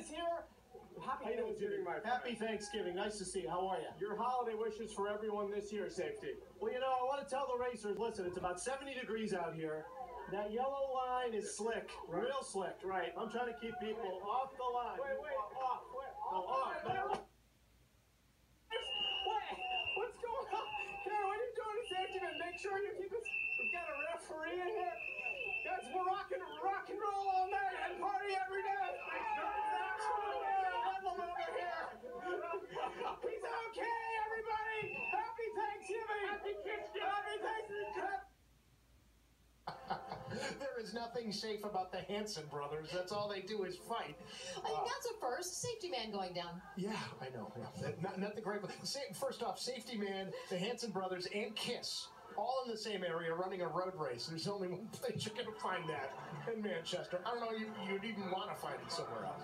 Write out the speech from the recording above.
is here. Happy Thanksgiving, my friend. Happy Thanksgiving. Nice to see you. How are you? Your holiday wishes for everyone this year, Safety. Well, you know, I want to tell the racers, listen, it's about 70 degrees out here. That yellow line is slick, real slick. Right. I'm trying to keep people off the line. Wait, off. What's going on? Karen, what are you doing to Safety Man? Make sure you keep us. We've got a referee in here. Guys, we're rock and roll all night and party every day. He's okay, everybody! Happy Thanksgiving! Happy Thanksgiving! There is nothing safe about the Hanson brothers. That's all they do is fight. I think that's a first. Safety Man going down. Yeah, I know. Yeah. Not the great. First off, Safety Man, the Hanson brothers, and Kiss, all in the same area running a road race. There's only one place you're going to find that in Manchester. I don't know, you'd even want to find it somewhere else.